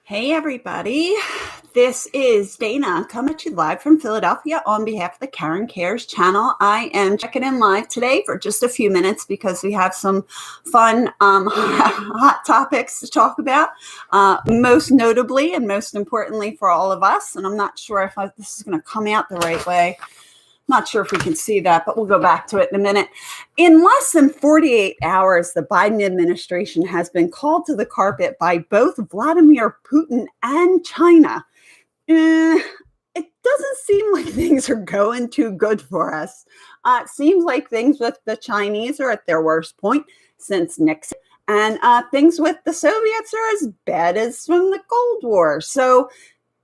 Hey, everybody. This is Dana coming to you live from Philadelphia on behalf of the Karen Cares channel. I am checking in live today for just a few minutes because we have some fun, hot topics to talk about, most notably and most importantly for all of us. And I'm not sure if this is going to come out the right way. Not sure if we can see that, but we'll go back to it in a minute. In less than 48 hours, the Biden administration has been called to the carpet by both Vladimir Putin and China. It doesn't seem like things are going too good for us. It seems like things with the Chinese are at their worst point since Nixon, and things with the Soviets are as bad as from the Cold War. So,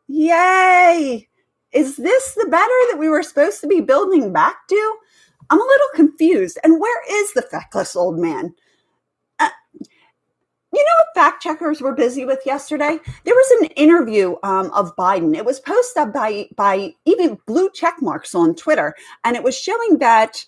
yay! Is this the better that we were supposed to be building back to? I'm a little confused. And where is the feckless old man? You know what fact checkers were busy with yesterday? There was an interview of Biden. It was posted by even blue check marks on Twitter. And it was showing that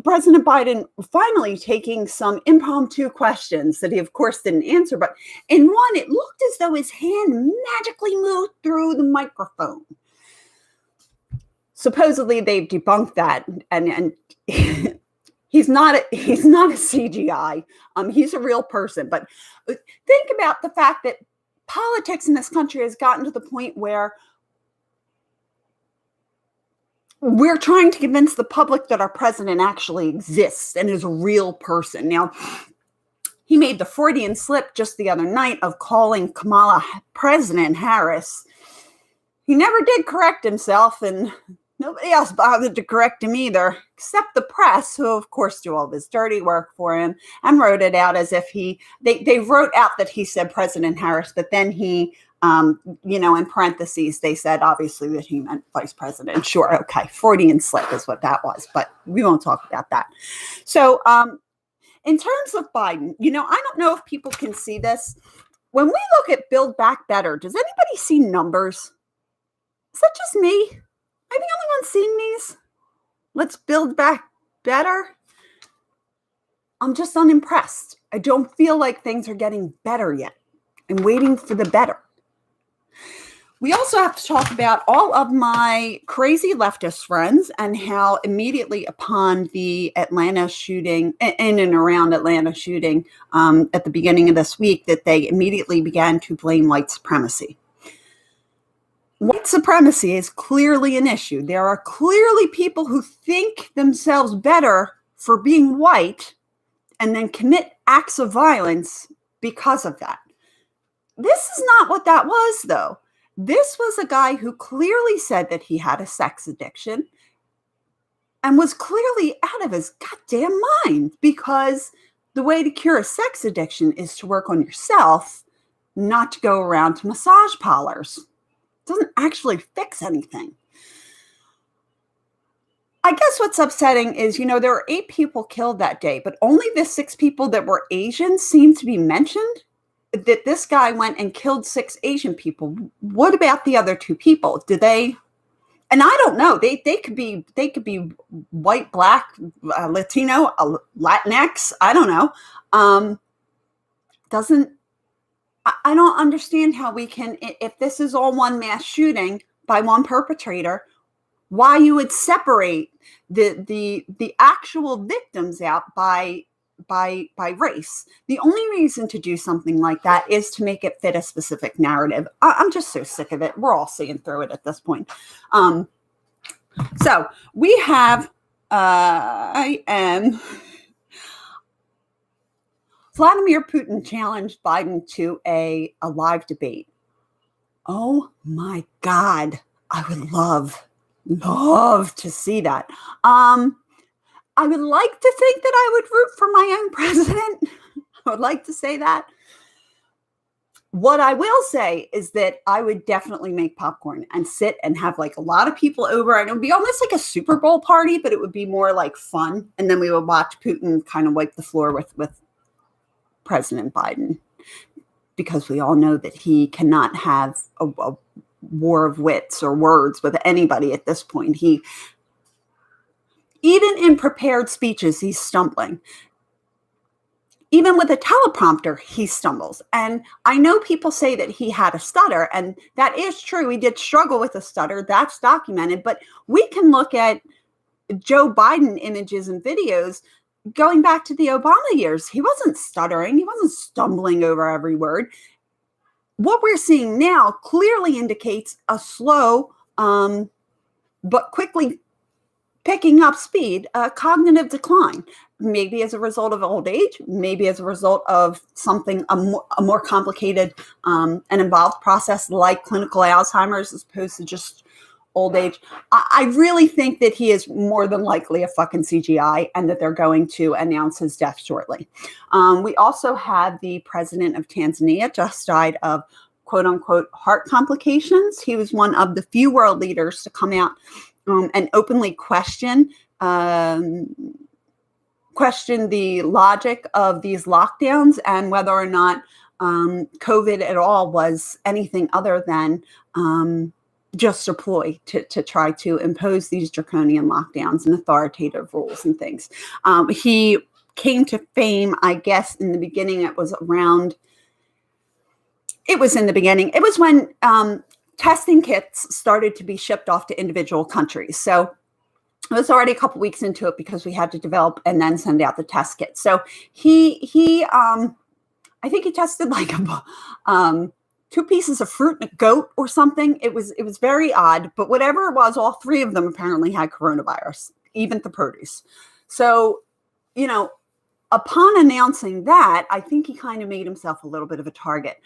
President Biden finally taking some impromptu questions that he, of course, didn't answer. But in one, it looked as though his hand magically moved through the microphone. Supposedly they've debunked that, and he's not a CGI. He's a real person. But think about the fact that politics in this country has gotten to the point where we're trying to convince the public that our president actually exists and is a real person. Now, he made the Freudian slip just the other night of calling Kamala President Harris. He never did correct himself, and nobody else bothered to correct him either, except the press, who, of course, do all of his dirty work for him and wrote it out as if they wrote out that he said President Harris, but then he, in parentheses, they said, obviously, that he meant vice president. Sure, okay, Freudian slip is what that was, but we won't talk about that. So in terms of Biden, I don't know if people can see this. When we look at Build Back Better, does anybody see numbers? Is that just me? Am I the only one seeing these? Let's build back better. I'm just unimpressed. I don't feel like things are getting better yet. I'm waiting for the better. We also have to talk about all of my crazy leftist friends and how immediately upon the Atlanta shooting, in and around Atlanta shooting at the beginning of this week, that they immediately began to blame white supremacy. White supremacy is clearly an issue. There are clearly people who think themselves better for being white and then commit acts of violence because of that. This is not what that was, though. This was a guy who clearly said that he had a sex addiction and was clearly out of his goddamn mind, because the way to cure a sex addiction is to work on yourself, not to go around to massage parlors. Doesn't actually fix anything. I guess what's upsetting is, there were 8 people killed that day, but only the 6 people that were Asian seem to be mentioned. That this guy went and killed 6 Asian people. What about the other 2 people? Did they? And I don't know. They could be white, black, Latino, Latinx. I don't know. I don't understand how we can, if this is all one mass shooting by one perpetrator, why you would separate the actual victims out by race. The only reason to do something like that is to make it fit a specific narrative. I'm just so sick of it. We're all seeing through it at this point. So we have, Vladimir Putin challenged Biden to a live debate. Oh my God. I would love to see that. I would like to think that I would root for my own president. I would like to say that. What I will say is that I would definitely make popcorn and sit and have like a lot of people over, and it would be almost like a Super Bowl party, but it would be more like fun. And then we would watch Putin kind of wipe the floor with President Biden, because we all know that he cannot have a war of wits or words with anybody at this point. Even in prepared speeches, he's stumbling. even with a teleprompter, he stumbles. And I know people say that he had a stutter, and that is true. He did struggle with a stutter. That's documented. But we can look at Joe Biden images and videos going back to the Obama years. He wasn't stuttering. He wasn't stumbling over every word. What we're seeing now clearly indicates a slow, but quickly picking up speed, cognitive decline, maybe as a result of old age, maybe as a result of something, a more complicated and involved process like clinical Alzheimer's as opposed to just old age. I really think that he is more than likely a fucking CGI and that they're going to announce his death shortly. We also have the president of Tanzania just died of quote unquote heart complications. He was one of the few world leaders to come out and openly question the logic of these lockdowns and whether or not COVID at all was anything other than just a ploy to try to impose these draconian lockdowns and authoritative rules and things. He came to fame, I guess, in the beginning. It was when testing kits started to be shipped off to individual countries. So it was already a couple weeks into it because we had to develop and then send out the test kit. So I think he tested like 2 pieces of fruit and a goat or something. It was very odd, but whatever it was, all 3 of them apparently had coronavirus, even the produce. So, upon announcing that, I think he kind of made himself a little bit of a target.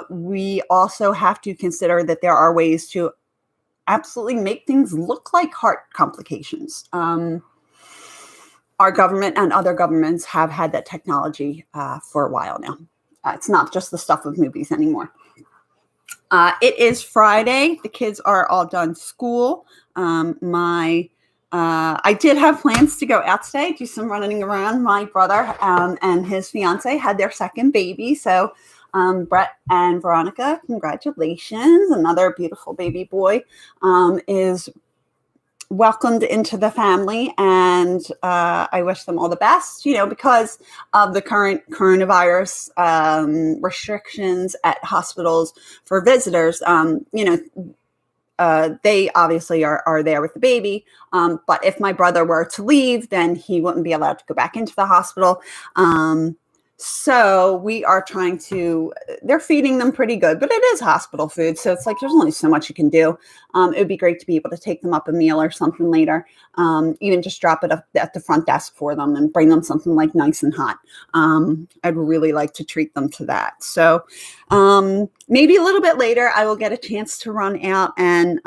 We also have to consider that there are ways to absolutely make things look like heart complications. Our government and other governments have had that technology for a while now. It's not just the stuff of movies anymore. It is Friday. The kids are all done school. I did have plans to go out today, do some running around. My brother and his fiance had their second baby. So Brett and Veronica, congratulations. Another beautiful baby boy is welcomed into the family. And I wish them all the best, because of the current coronavirus restrictions at hospitals for visitors. They obviously are there with the baby. But if my brother were to leave, then he wouldn't be allowed to go back into the hospital. So we are they're feeding them pretty good, but it is hospital food. So it's like, there's only so much you can do. It would be great to be able to take them up a meal or something later. Even just drop it up at the front desk for them and bring them something like nice and hot. I'd really like to treat them to that. So maybe a little bit later, I will get a chance to run out and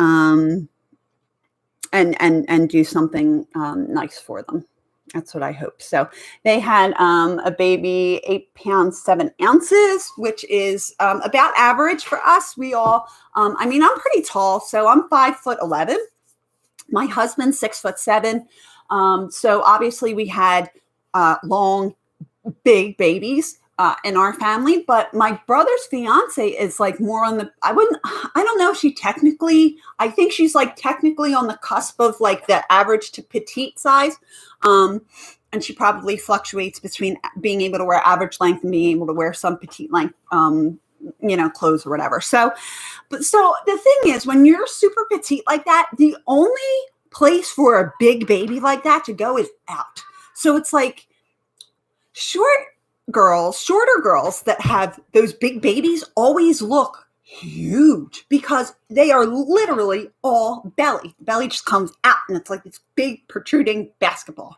do something nice for them. That's what I hope. So they had a baby, 8 pounds, 7 ounces, which is about average for us. We all, I'm pretty tall, so I'm 5'11". My husband's 6'7". So obviously we had long, big babies in our family, but my brother's fiance is like more on the, I don't know if I think she's like technically on the cusp of like the average to petite size. And she probably fluctuates between being able to wear average length and being able to wear some petite length, clothes or whatever. So the thing is, when you're super petite like that, the only place for a big baby like that to go is out. So it's like shorter girls that have those big babies always look huge because they are literally all belly. The belly just comes out and it's like this big protruding basketball.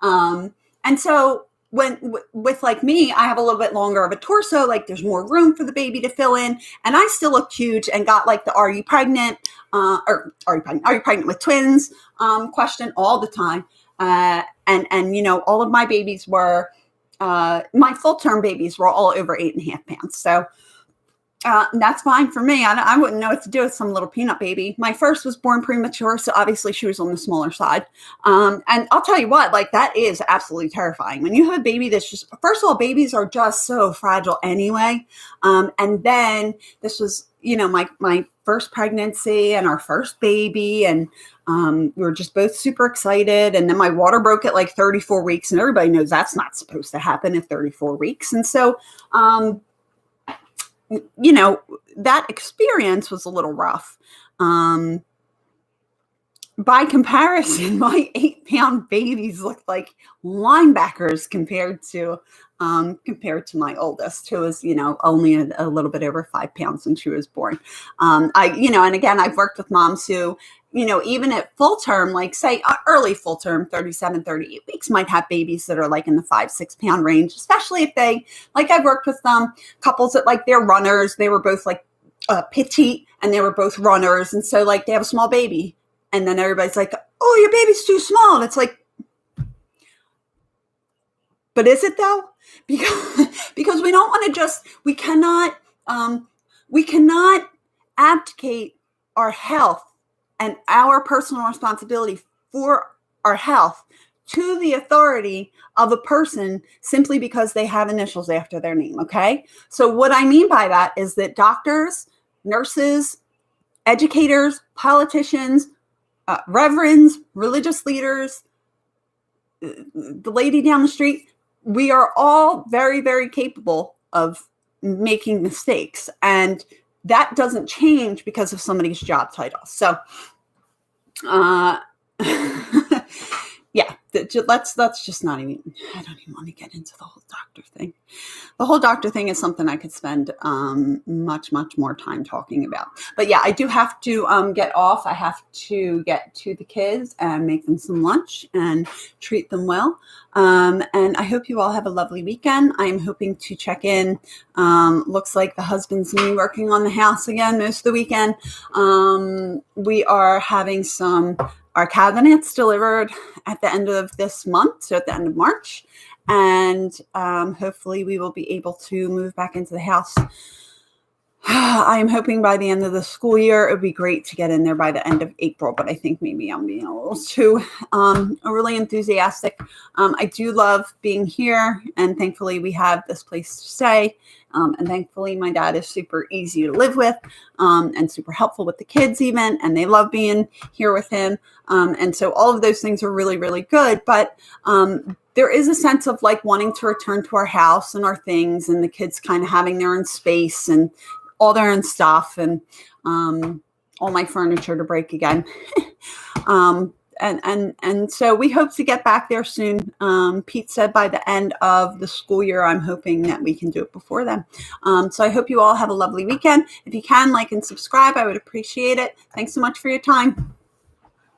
And so with like me, I have a little bit longer of a torso, like there's more room for the baby to fill in. And I still looked huge and got like the, are you pregnant with twins question all the time. And all of my babies were, my full-term babies were all over 8.5 pounds. So that's fine for me. I wouldn't know what to do with some little peanut baby. My first was born premature, so obviously she was on the smaller side. And I'll tell you what, like that is absolutely terrifying. When you have a baby that's just, first of all, babies are just so fragile anyway. And then this was, my first pregnancy and our first baby, and we were just both super excited. And then my water broke at like 34 weeks, and everybody knows that's not supposed to happen at 34 weeks. And so, that experience was a little rough. By comparison, my 8-pound babies looked like linebackers compared to my oldest, who was, only a little bit over 5 pounds when she was born. And again, I've worked with moms who, even at full term, like say early full term, 37, 38 weeks, might have babies that are like in the 5-6 pound range, especially if they, like I've worked with couples that like they're runners. They were both like petite and they were both runners. And so like they have a small baby. And then everybody's like, oh, your baby's too small. And it's like, but is it though? Because we don't want to we cannot abdicate our health and our personal responsibility for our health to the authority of a person simply because they have initials after their name. Okay. So what I mean by that is that doctors, nurses, educators, politicians, reverends, religious leaders, the lady down the street, we are all very, very capable of making mistakes. And that doesn't change because of somebody's job title. So, yeah, let's just not even, I don't even want to get into the whole doctor thing. The whole doctor thing is something I could spend much, much more time talking about. But yeah, I do have to get off. I have to get to the kids and make them some lunch and treat them well. And I hope you all have a lovely weekend. I'm hoping to check in. Looks like the husband's me working on the house again most of the weekend. We are having our cabinets delivered at the end of this month, so at the end of March. And hopefully we will be able to move back into the house. I am hoping by the end of the school year. It would be great to get in there by the end of April, but I think maybe I'm being a little too really enthusiastic. I do love being here, and thankfully we have this place to stay. And thankfully my dad is super easy to live with and super helpful with the kids even, and they love being here with him. And so all of those things are really, really good. But there is a sense of like wanting to return to our house and our things, and the kids kind of having their own space and all their own stuff, and all my furniture to break again. And so we hope to get back there soon. Pete said by the end of the school year. I'm hoping that we can do it before then. So I hope you all have a lovely weekend. If you can, like and subscribe, I would appreciate it. Thanks so much for your time.